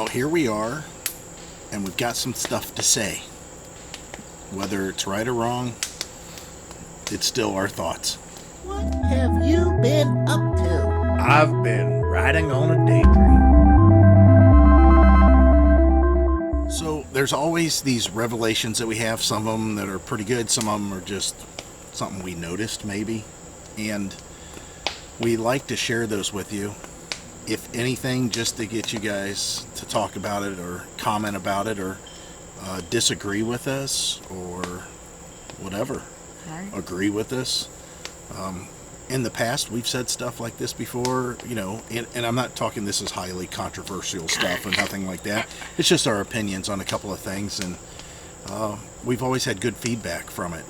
here we are, and we've got some stuff to say. Whether it's right or wrong, it's still our thoughts. What have you been up to? I've been riding on a daydream. So there's always these revelations that we have, some of them that are pretty good, some of them are just something we noticed maybe, and we like to share those with you. If anything, just to get you guys to talk about it or comment about it or disagree with us or whatever, Right. agree with us. In the past, we've said stuff like this before, you know, and I'm not talking this is highly controversial stuff or nothing like that. It's just our opinions on a couple of things, and we've always had good feedback from it,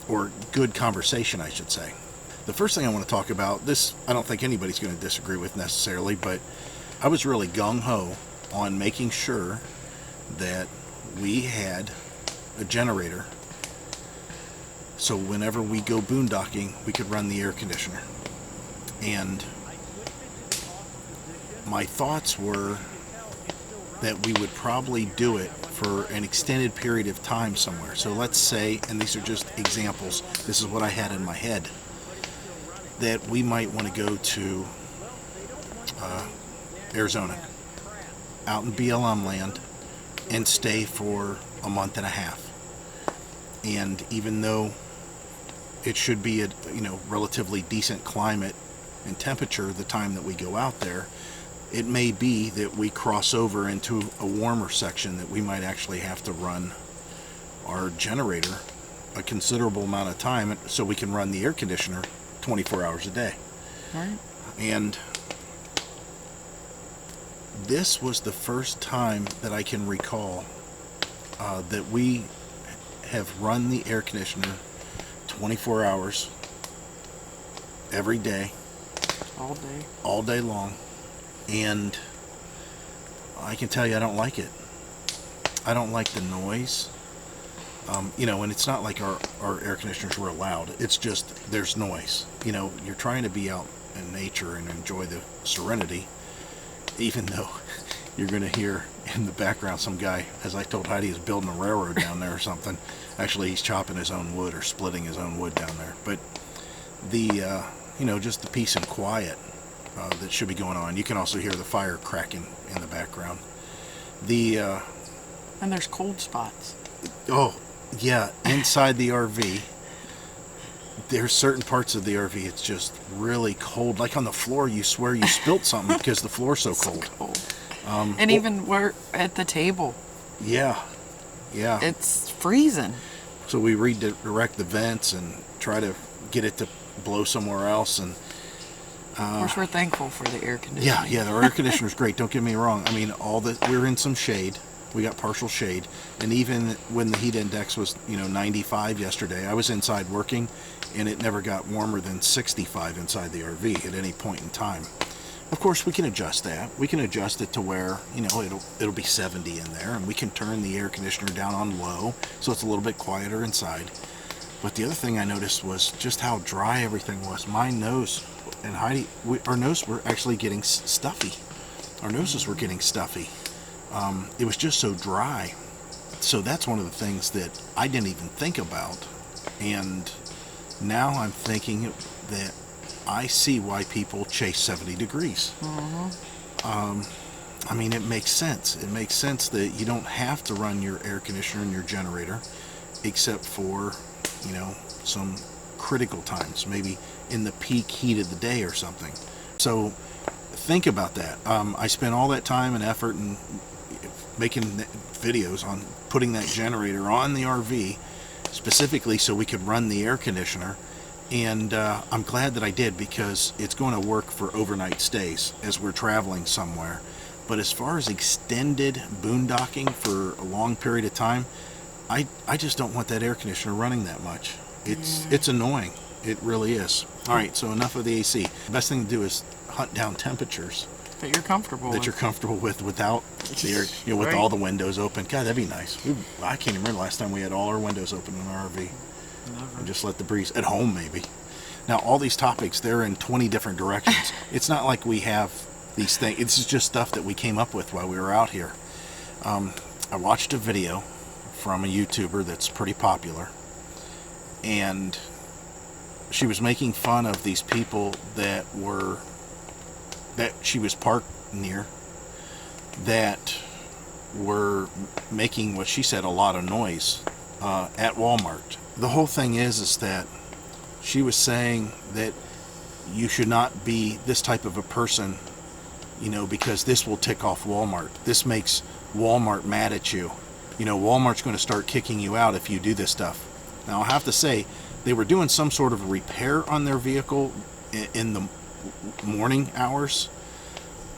or good conversation, I should say. The first thing I want to talk about, this I don't think anybody's going to disagree with necessarily, but I was really gung-ho on making sure that we had a generator so whenever we go boondocking, we could run the air conditioner. And my thoughts were that we would probably do it for an extended period of time somewhere. So let's say, and these are just examples, this is what I had in my head, that we might want to go to Arizona, out in BLM land, and stay for a month and a half. And even though it should be a relatively decent climate and temperature the time that we go out there, it may be that we cross over into a warmer section that we might actually have to run our generator a considerable amount of time so we can run the air conditioner 24 hours a day. Right. And this was the first time that I can recall that we have run the air conditioner 24 hours every day, all day long, and I can tell you I don't like it. I don't like the noise, and it's not like our air conditioners were loud. It's just there's noise. You're trying to be out in nature and enjoy the serenity, even though you're going to hear in the background some guy, as I told Heidi, is building a railroad down there or something. Actually, he's chopping his own wood or splitting his own wood down there. But the, just the peace and quiet that should be going on. You can also hear the fire cracking in the background. And there's cold spots. Oh, yeah, inside the RV. There's certain parts of the RV it's just really cold. Like on the floor, you swear you spilt something because the floor's so cold. And even we're at the table. Yeah. It's freezing. So we redirect the vents and try to get it to blow somewhere else. And Of course, we're thankful for the air conditioning. yeah, the air conditioner's great. Don't get me wrong. I mean, we're in some shade. We got partial shade, and even when the heat index was 95 yesterday, I was inside working, and it never got warmer than 65 inside the RV at any point in time. Of course, we can adjust that. We can adjust it to where it'll be 70 in there, and we can turn the air conditioner down on low so it's a little bit quieter inside. But the other thing I noticed was just how dry everything was. My nose and Heidi, our noses were actually getting stuffy. Our noses were getting stuffy. It was just so dry. So that's one of the things that I didn't even think about. And now I'm thinking that I see why people chase 70 degrees. I mean, it makes sense. It makes sense that you don't have to run your air conditioner and your generator except for, some critical times, maybe in the peak heat of the day or something. So think about that. I spent all that time and effort and making videos on putting that generator on the RV specifically so we could run the air conditioner. And I'm glad that I did because it's going to work for overnight stays as we're traveling somewhere. But as far as extended boondocking for a long period of time, I just don't want that air conditioner running that much. It's annoying. It really is. All right, so enough of the AC. The best thing to do is hunt down temperatures That you're comfortable with. Without the air, with all the windows open. God, that'd be nice. I can't even remember the last time we had all our windows open in our RV. Never. And just let the breeze at home maybe. Now all these topics, they're in 20 different directions. It's not like we have these things. This is just stuff that we came up with while we were out here. I watched a video from a YouTuber that's pretty popular, and she was making fun of these people that she was parked near, that were making what she said a lot of noise at Walmart. The whole thing is that she was saying that you should not be this type of a person, because this will tick off Walmart. This makes Walmart mad at you. Walmart's going to start kicking you out if you do this stuff. Now, I have to say, they were doing some sort of repair on their vehicle in the morning hours.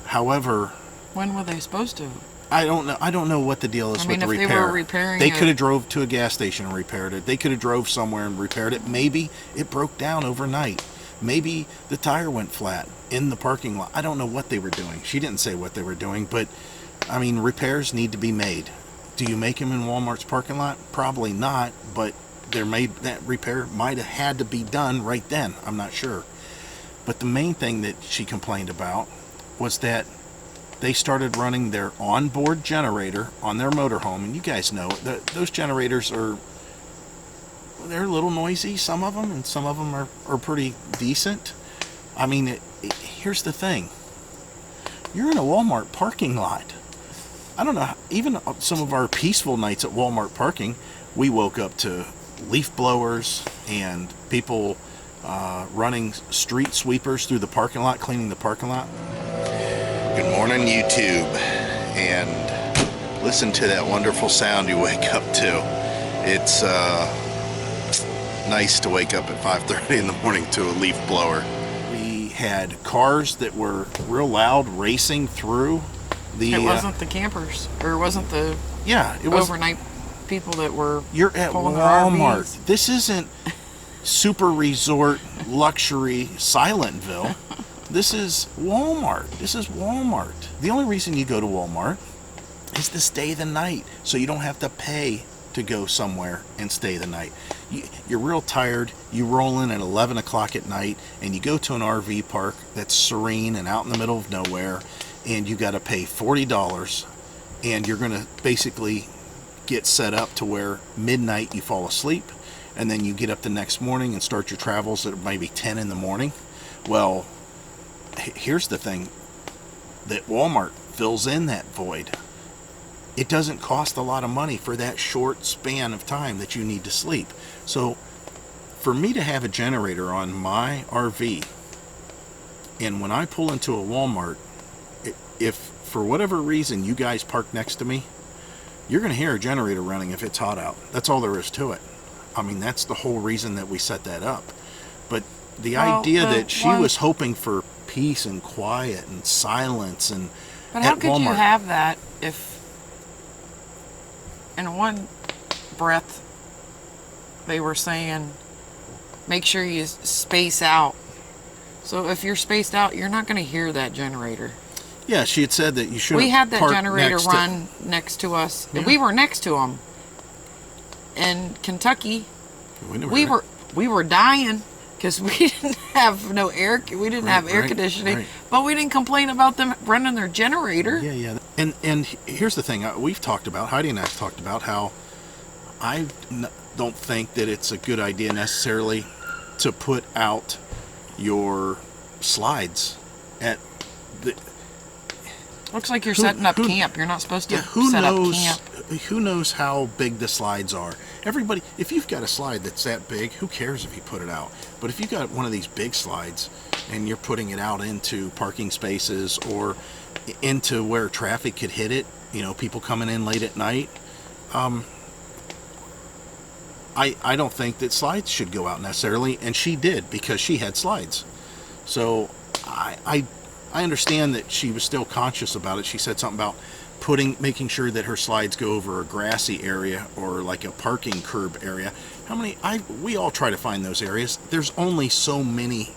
However, when were they supposed to? I don't know. I don't know what the deal is with the repair. If they were repairing they could have drove to a gas station and repaired it. They could have drove somewhere and repaired it. Maybe it broke down overnight. Maybe the tire went flat in the parking lot. I don't know what they were doing. She didn't say what they were doing, but repairs need to be made. Do you make them in Walmart's parking lot? Probably not, but that repair might have had to be done right then. I'm not sure. But the main thing that she complained about was that they started running their onboard generator on their motorhome, and you guys know those generators they're a little noisy, some of them, and some of them are pretty decent. Here's the thing. You're in a Walmart parking lot. I don't know, even some of our peaceful nights at Walmart parking, we woke up to leaf blowers and people running street sweepers through the parking lot, cleaning the parking lot. Good morning, YouTube, and listen to that wonderful sound you wake up to. It's nice to wake up at 5:30 in the morning to a leaf blower. We had cars that were real loud racing through the... It wasn't the campers, or it wasn't the overnight people that were You're at Walmart. This isn't super resort luxury Silentville. This is Walmart. The only reason you go to Walmart is to stay the night, so you don't have to pay to go somewhere and stay the night. You're real tired, you roll in at 11 o'clock at night, and you go to an RV park that's serene and out in the middle of nowhere, and you got to pay $40, and you're going to basically get set up to where midnight you fall asleep, and then you get up the next morning and start your travels at maybe 10 in the morning. Well, here's the thing, that Walmart fills in that void. It doesn't cost a lot of money for that short span of time that you need to sleep. So for me to have a generator on my RV, and when I pull into a Walmart, if for whatever reason you guys park next to me, you're going to hear a generator running if it's hot out. That's all there is to it. That's the whole reason that we set that up. But the idea that she was hoping for peace and quiet and silence and... But how could you have that if in one breath they were saying make sure you space out? So if you're spaced out, you're not going to hear that generater. Yeah, she had said that you should. We had that generator run next to us. Yeah. We were next to them in Kentucky. We were dying because we didn't have air conditioning, right. But we didn't complain about them running their generator. Yeah. And here's the thing, we've talked about, Heidi and I have talked about how I don't think that it's a good idea necessarily to put out your slides at the... Looks like you're setting up camp. You're not supposed to set up camp. Who knows how big the slides are? Everybody, if you've got a slide that's that big, who cares if you put it out? But if you've got one of these big slides and you're putting it out into parking spaces or into where traffic could hit it, people coming in late at night, I don't think that slides should go out necessarily, and she did because she had slides. So I understand that she was still conscious about it. She said something about making sure that her slides go over a grassy area or like a parking curb area. We all try to find those areas. There's only so many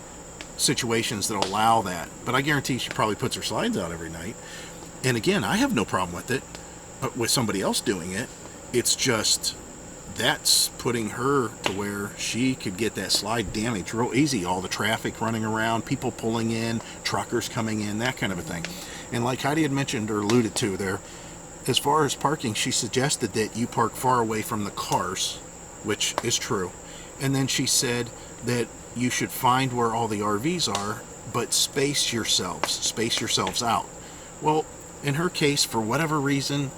situations that allow that, but I guarantee she probably puts her slides out every night. And again, I have no problem with it, with somebody else doing it. It's just that's putting her to where she could get that slide damage real easy. All the traffic running around, people pulling in, truckers coming in, that kind of a thing. And like Heidi had mentioned or alluded to there, as far as parking, she suggested that you park far away from the cars, which is true. And then she said that you should find where all the RVs are, but space yourselves out. Well, in her case, for whatever reason,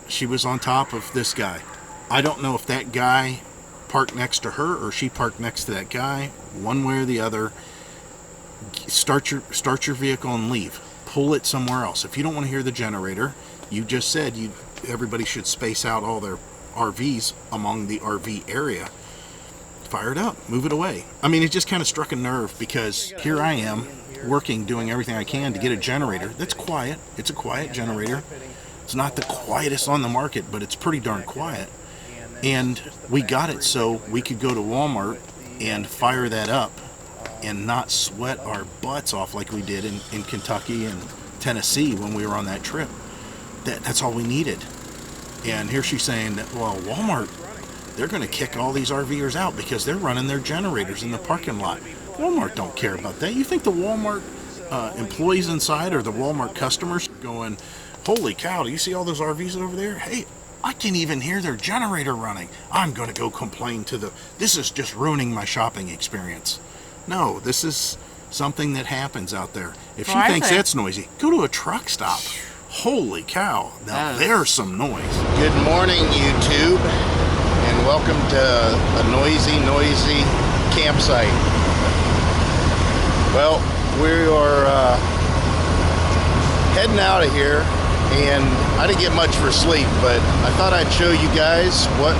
she was on top of this guy. I don't know if that guy parked next to her or she parked next to that guy. One way or the other, start your vehicle and leave. Pull it somewhere else. If you don't want to hear the generator, you just said everybody should space out all their RVs among the RV area. Fire it up, move it away. I mean, it just kind of struck a nerve because here I am working, doing everything I can to get a generator that's quiet. It's a quiet generator. It's not the quietest on the market, but it's pretty darn quiet. And we got it so we could go to Walmart and fire that up and not sweat our butts off like we did in Kentucky and Tennessee when we were on that trip. That's all we needed. And here she's saying that, well, Walmart, they're going to kick all these RVers out because they're running their generators in the parking lot. Walmart don't care about that. You think the Walmart employees inside or the Walmart customers going, holy cow, do you see all those RVs over there? Hey, I can even hear their generator running. I'm going to go complain this is just ruining my shopping experience. No, this is something that happens out there. If she thinks that's noisy, go to a truck stop. Holy cow, now there's some noise. Good morning, YouTube, and welcome to a noisy campsite. Well, we are heading out of here. And I didn't get much for sleep, but I thought I'd show you guys what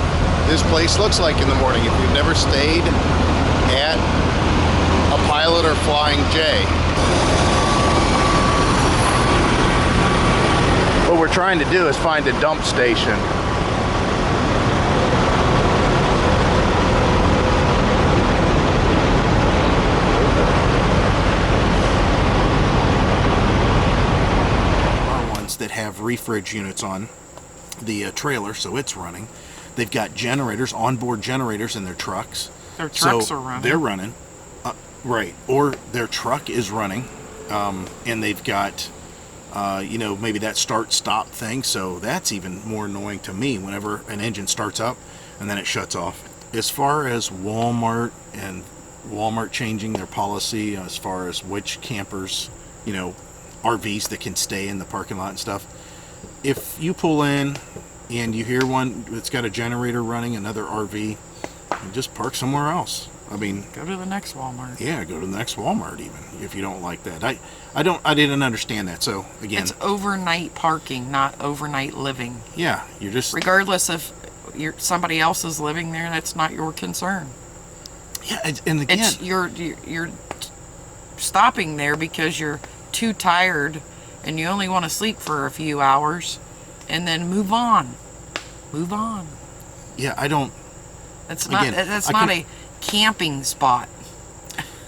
this place looks like in the morning if you've never stayed at a Pilot or Flying J. What we're trying to do is find a dump station. That have refrige units on the trailer, so it's running. They've got generators, onboard generators in their trucks. Their trucks are running. They're running, right? Or their truck is running, and they've got, maybe that start-stop thing. So that's even more annoying to me whenever an engine starts up and then it shuts off. As far as Walmart and Walmart changing their policy as far as which campers, RVs that can stay in the parking lot and stuff. If you pull in and you hear one that's got a generator running, another RV, just park somewhere else. I mean, go to the next Walmart. Yeah, go to the next Walmart even if you don't like that. I didn't understand that. So again, it's overnight parking, not overnight living. Yeah, you're just regardless if somebody else is living there, that's not your concern. Yeah, and again, it's you're stopping there because you're too tired and you only want to sleep for a few hours and then move on. Yeah, I don't. That's not a camping spot.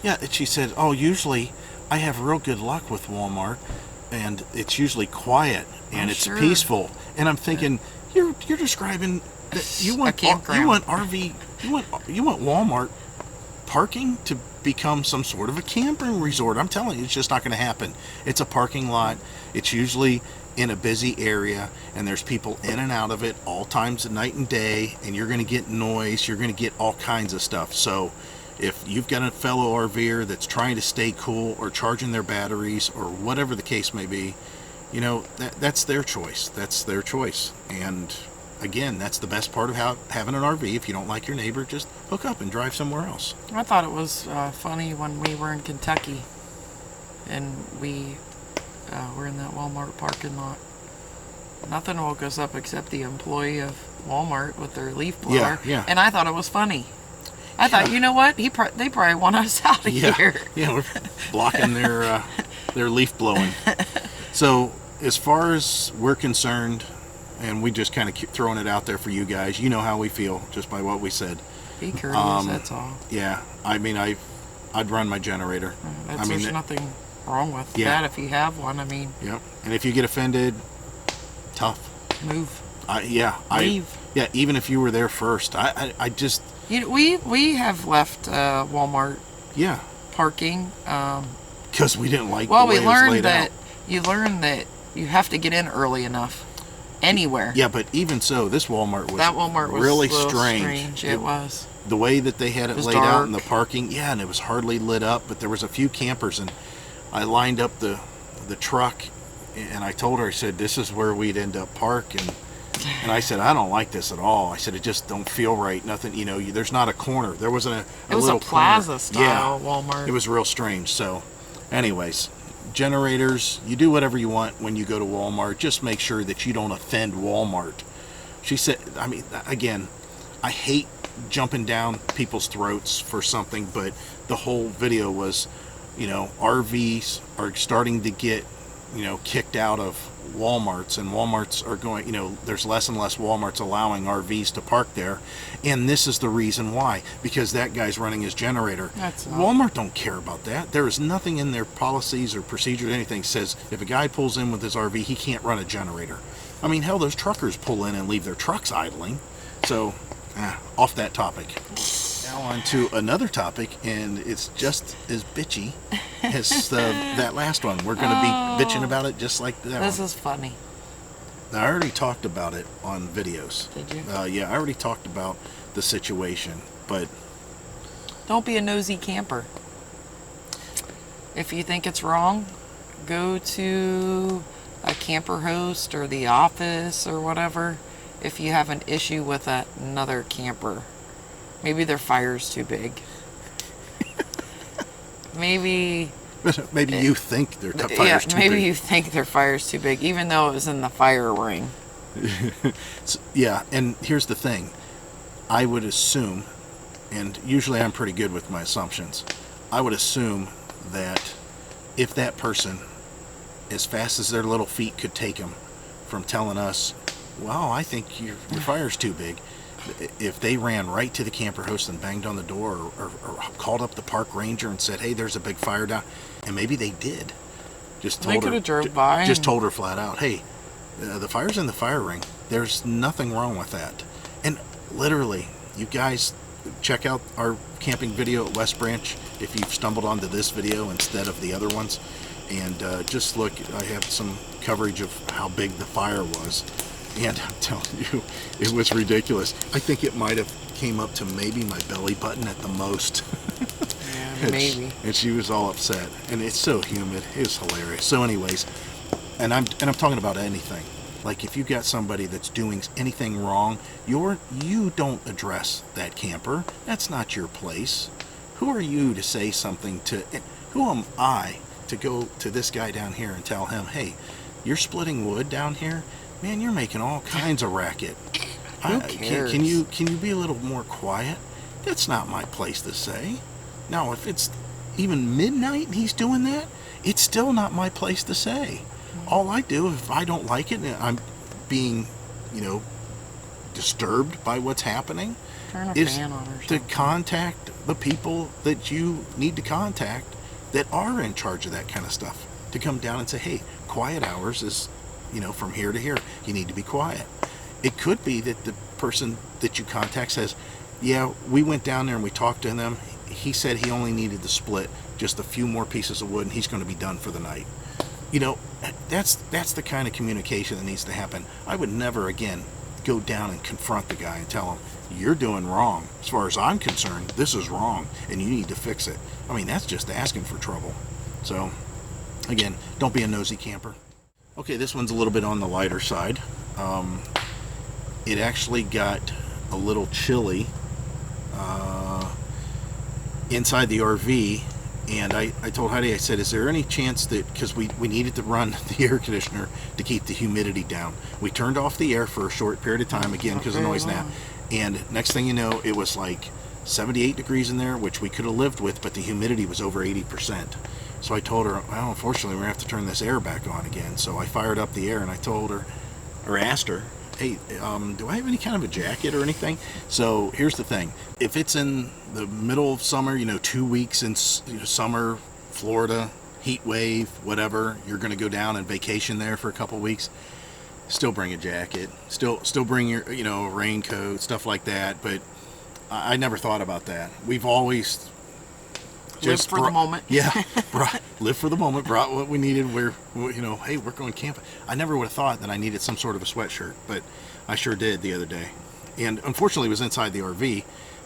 Yeah, she said, oh, usually I have real good luck with Walmart and it's usually quiet and it's peaceful. And I'm thinking, you're describing that you want Walmart parking to become some sort of a camping resort. I'm telling you, it's just not going to happen. It's a parking lot. It's usually in a busy area and there's people in and out of it all times of night and day, and you're going to get noise, you're going to get all kinds of stuff. So if you've got a fellow RVer that's trying to stay cool or charging their batteries or whatever the case may be, that's their choice. And again, that's the best part of having an RV. If you don't like your neighbor, just hook up and drive somewhere else. I thought it was funny when we were in Kentucky and we were in that Walmart parking lot. Nothing woke us up except the employee of Walmart with their leaf blower. Yeah. And I thought it was funny. I thought, you know what? They probably want us out of here. Yeah, we're blocking their leaf blowing. So as far as we're concerned, and we just kind of keep throwing it out there for you guys. You know how we feel just by what we said. Be courteous, that's all. Yeah, I mean, I'd run my generator. There's nothing wrong with that if you have one. I mean. Yep. And if you get offended, tough. Move. Leave. Yeah, even if you were there first, I just... We have left Walmart Yeah. parking. Because we didn't like Well, the way we it was learned laid that out. you learn that you have to get in early enough anywhere. Yeah, but even so, this Walmart was really a little strange. It was. The way that they had it was laid out in dark. the parking, yeah, and it was hardly lit up, but there was a few campers, and I lined up the truck, and I told her, I said, this is where we'd end up parking. And I said, I don't like this at all. I said, it just don't feel right. Nothing, there's not a corner. There wasn't a It was little a plaza corner. style Walmart. It was real strange. So, anyways, generators, you do whatever you want when you go to Walmart. Just make sure that you don't offend Walmart. She said, I mean, again, I hate jumping down people's throats for something, but the whole video was, RVs are starting to get, kicked out of Walmarts, and Walmarts are going, there's less and less Walmarts allowing RVs to park there, and this is the reason why, because that guy's running his generator. Walmart don't care about that. There is nothing in their policies or procedures, anything says if a guy pulls in with his RV, he can't run a generator. I mean, hell, those truckers pull in and leave their trucks idling. So, off that topic. Now on to another topic, and it's just as bitchy as that last one. We're going to be bitching about it just like that This one. is funny. Now, I already talked about it on videos. Did you? Yeah, I already talked about the situation, but... Don't be a nosy camper. If you think it's wrong, go to a camper host or the office or whatever if you have an issue with another camper. Maybe their fire's too big. Maybe you think their fire's too maybe big. you think their fire's too big, even though it was in the fire ring. Yeah, and here's the thing. I would assume, and usually I'm pretty good with my assumptions, I would assume that if that person, as fast as their little feet could take them from telling us, well, I think your fire's too big, if they ran right to the camper host and banged on the door or called up the park ranger and said, hey, there's a big fire down, and maybe they did, just told They her, could have drove by. just told her flat out, hey, the fire's in the fire ring. There's nothing wrong with that. And literally, you guys check out our camping video at West Branch if you've stumbled onto this video instead of the other ones, and just look. I have some coverage of how big the fire was. And I'm telling you, it was ridiculous. I think it might have came up to maybe my belly button at the most. Yeah, maybe. And she was all upset. And it's so humid. It was hilarious. So anyways, and I'm talking about anything. Like if you got somebody that's doing anything wrong, you don't address that camper. That's not your place. Who are you to say something to? Who am I to go to this guy down here and tell him, hey, you're splitting wood down here? Man, you're making all kinds of racket. Who cares? Can you be a little more quiet? That's not my place to say. Now, if it's even midnight and he's doing that, it's still not my place to say. All I do, if I don't like it and I'm being, disturbed by what's happening, Turn a is fan on or to something. contact the people that you need to contact that are in charge of that kind of stuff. To come down and say, hey, quiet hours is, from here to here. You need to be quiet. It could be that the person that you contact says, yeah, we went down there and we talked to them. He said he only needed to split just a few more pieces of wood and he's going to be done for the night. That's the kind of communication that needs to happen. I would never again go down and confront the guy and tell him, you're doing wrong. As far as I'm concerned, this is wrong and you need to fix it. I mean, that's just asking for trouble. So again, don't be a nosy camper. Okay, this one's a little bit on the lighter side. It actually got a little chilly inside the RV, and I told Heidi, I said, is there any chance that, because we needed to run the air conditioner to keep the humidity down. We turned off the air for a short period of time, again, because of the noise now. And next thing you know, it was like 78 degrees in there, which we could have lived with, but the humidity was over 80%. So I told her, well, unfortunately, we're going to have to turn this air back on again. So I fired up the air and I told her, or asked her, hey, do I have any kind of a jacket or anything? So here's the thing. If it's in the middle of summer, 2 weeks in summer, Florida, heat wave, whatever, you're going to go down and vacation there for a couple weeks, still bring a jacket, still bring your, raincoat, stuff like that. But I never thought about that. We've always Just for the moment. Yeah, live for the moment. Brought what we needed. Hey, we're going camping. I never would have thought that I needed some sort of a sweatshirt, but I sure did the other day. And unfortunately, it was inside the RV,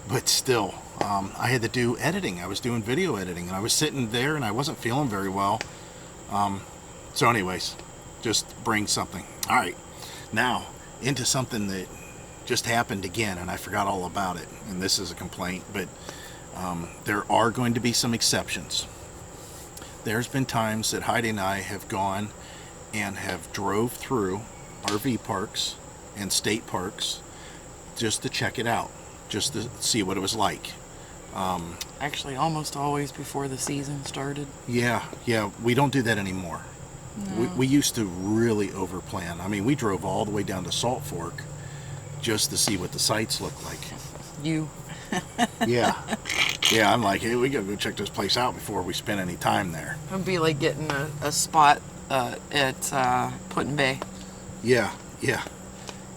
but still, I had to do editing. I was doing video editing, and I was sitting there, and I wasn't feeling very well. So, anyways, just bring something. All right, now into something that just happened again, and I forgot all about it. And this is a complaint, but there are going to be some exceptions. There's been times that Heidi and I have gone and have drove through RV parks and state parks just to check it out, just to see what it was like. Actually, almost always before the season started. Yeah, we don't do that anymore. No. We used to really overplan. I mean, we drove all the way down to Salt Fork just to see what the sights look like. You. Yeah, I'm like, hey, we gotta go check this place out before we spend any time there. It would be like getting a spot at Put-in Bay. Yeah.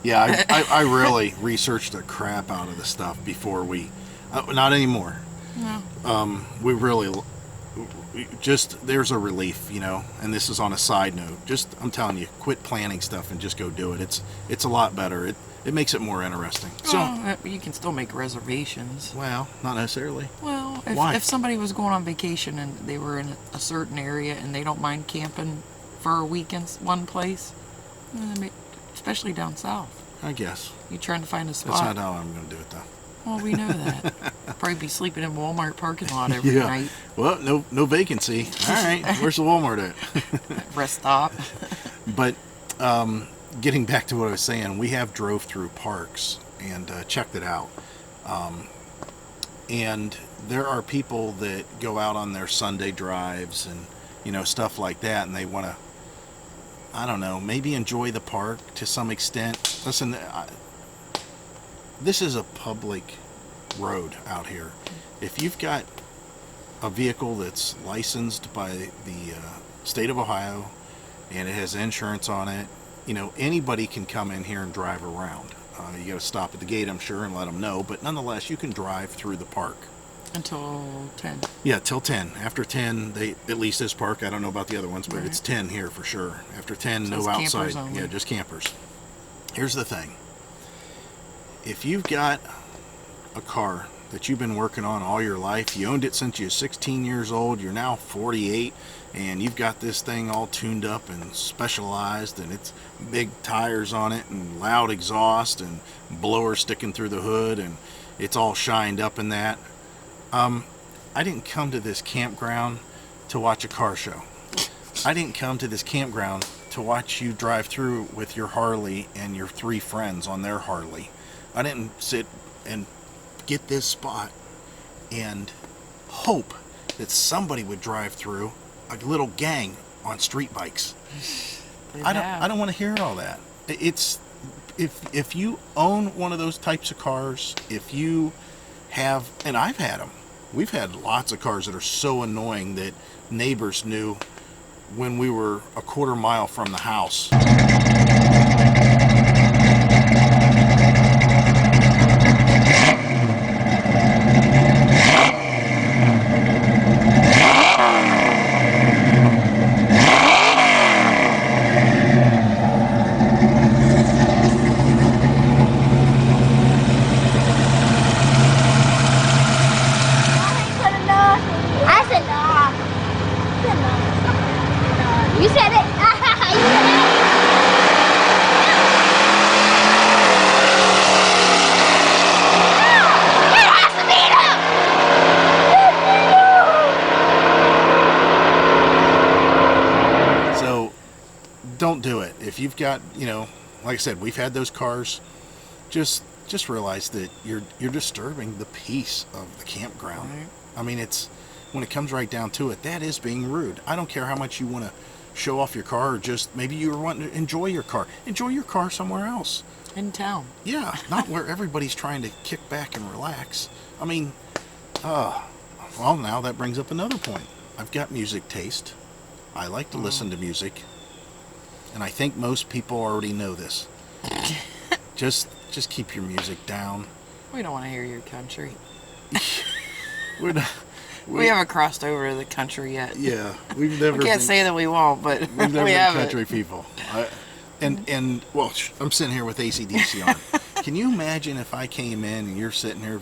I really researched the crap out of the stuff before we. Not anymore. No. We really just there's a relief, And this is on a side note. I'm telling you, quit planning stuff and just go do it. It's a lot better. It makes it more interesting. So you can still make reservations. well, not necessarily. Well, Why? if somebody was going on vacation and they were in a certain area and they don't mind camping for a week in one place, especially down south, I guess you trying to find a spot. that's not how I'm going to do it, though. Well, we know that. Probably be sleeping in Walmart parking lot every night. Well, no vacancy. All right, where's the Walmart at? Rest stop. But getting back to what I was saying, we have drove through parks and checked it out. And there are people that go out on their Sunday drives and, stuff like that, and they want to, I don't know, maybe enjoy the park to some extent. Listen, this is a public road out here. If you've got a vehicle that's licensed by the state of Ohio and it has insurance on it, anybody can come in here and drive around. You got to stop at the gate, I'm sure, and let them know, but nonetheless, you can drive through the park. Until 10. Yeah, till 10. After 10, at least this park, I don't know about the other ones, but it's 10 here for sure. After 10, So no it's outside. campers only. Yeah, just campers. Here's the thing. If you've got a car that you've been working on all your life, you owned it since you were 16 years old, you're now 48, and you've got this thing all tuned up and specialized, and it's big tires on it and loud exhaust and blower sticking through the hood, and it's all shined up in that. I didn't come to this campground to watch a car show. I didn't come to this campground to watch you drive through with your Harley and your 3 friends on their Harley. I didn't sit and get this spot and hope that somebody would drive through, a little gang on street bikes. I don't want to hear all that. It's if you own one of those types of cars, if you have, and I've had them. We've had lots of cars that are so annoying that neighbors knew when we were a quarter mile from the house. I said no. You said it. You said it. It has to be them. So don't do it. If you've got, like I said, we've had those cars. Just realize that you're disturbing the peace of the campground. Right. I mean, when it comes right down to it, that is being rude. I don't care how much you want to show off your car, or just maybe you're wanting to enjoy your car. Enjoy your car somewhere else. In town. Yeah, not where everybody's trying to kick back and relax. I mean, well, now that brings up another point. I've got music taste. I like to listen to music. and I think most people already know this. Just keep your music down. We don't want to hear your country. We're not, We haven't crossed over to the country yet. Yeah, we've never. We can't say that we won't, but we've never we been haven't. country people. And well, I'm sitting here with AC/DC on. Can you imagine if I came in and you're sitting here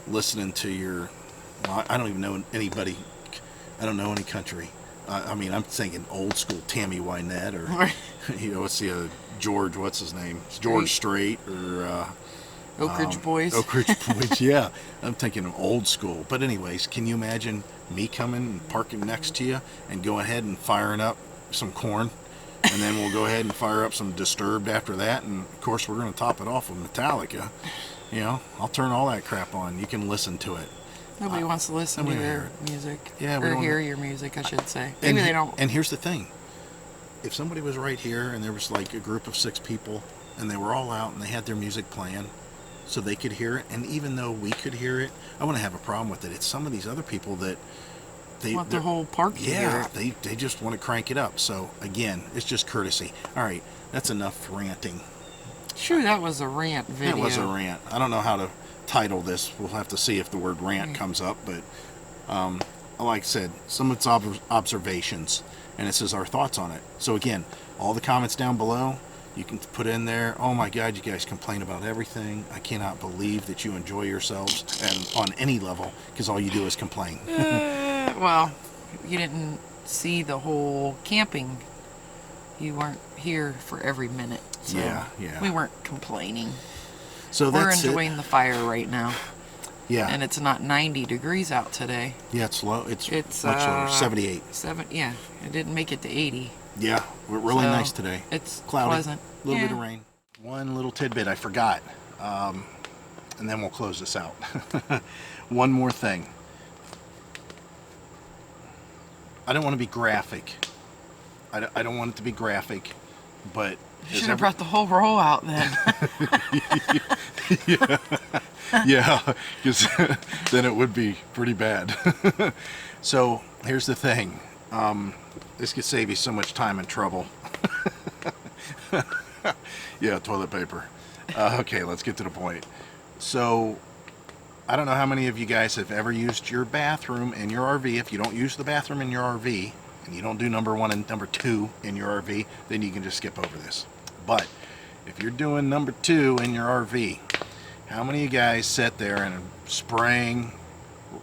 listening to your? Well, I don't even know anybody. I don't know any country. I mean, I'm thinking old school Tammy Wynette or what's the George? What's his name? It's George Strait or. Oak Ridge Boys. Oak Ridge Boys, yeah. I'm thinking of old school. But anyways, can you imagine me coming and parking next to you and going ahead and firing up some corn? And then we'll go ahead and fire up some Disturbed after that. And, of course, we're going to top it off with Metallica. I'll turn all that crap on. You can listen to it. Nobody wants to listen to nobody your hear music. Yeah, we or don't- hear your music, I should say. Maybe they don't. And here's the thing. If somebody was right here and there was like a group of 6 people and they were all out and they had their music playing, so they could hear it, and even though we could hear it, I wouldn't have a problem with it. It's some of these other people that Want the whole park to hear yeah, it. they just want to crank it up. So again, it's just courtesy. All right, that's enough ranting. Sure, that was a rant video. That was a rant. I don't know how to title this. We'll have to see if the word rant comes up, but like I said, some of its observations, and it says our thoughts on it. So again, all the comments down below, you can put in there, oh my God, you guys complain about everything. I cannot believe that you enjoy yourselves and on any level, because all you do is complain. Well, you didn't see the whole camping. You weren't here for every minute. So Yeah. We weren't complaining. So We're that's enjoying the fire right now. Yeah. And it's not 90 degrees out today. Yeah, it's low. It's much It's lower. 78. Yeah, it didn't make it to 80. Yeah, we're really So, nice today. It's Cloudy, pleasant. a little bit of rain. One little tidbit I forgot, and then we'll close this out. One more thing. I don't want to be graphic. I don't want it to be graphic, but You should have brought the whole roll out then. yeah, because then it would be pretty bad. So here's the thing. This could save you so much time and trouble. Yeah, toilet paper. Okay, let's get to the point. So, I don't know how many of you guys have ever used your bathroom in your RV. If you don't use the bathroom in your RV, and you don't do number 1 and number 2 in your RV, then you can just skip over this. But, if you're doing number 2 in your RV, how many of you guys sit there and spraying,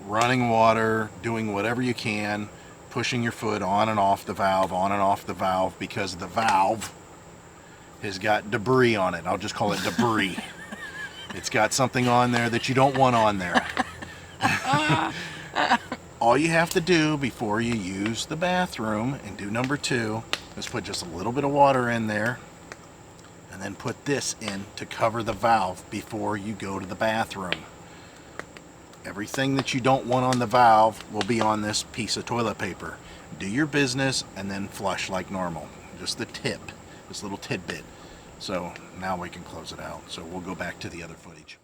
running water, doing whatever you can, pushing your foot on and off the valve, because the valve has got debris on it. I'll just call it debris. It's got something on there that you don't want on there. All you have to do before you use the bathroom and do number 2 is put just a little bit of water in there and then put this in to cover the valve before you go to the bathroom. Everything that you don't want on the valve will be on this piece of toilet paper. Do your business and then flush like normal. Just the tip, this little tidbit. So now we can close it out. So we'll go back to the other footage.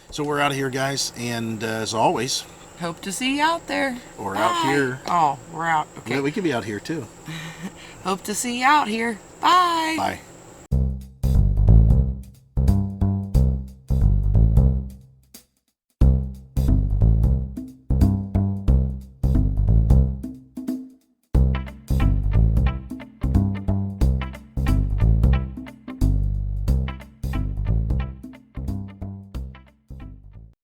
So we're out of here, guys, and as always, Hope to see you out there. or Bye. out here. Oh, we're out. Okay. Yeah, we could be out here too. Hope to see you out here. Bye. Bye.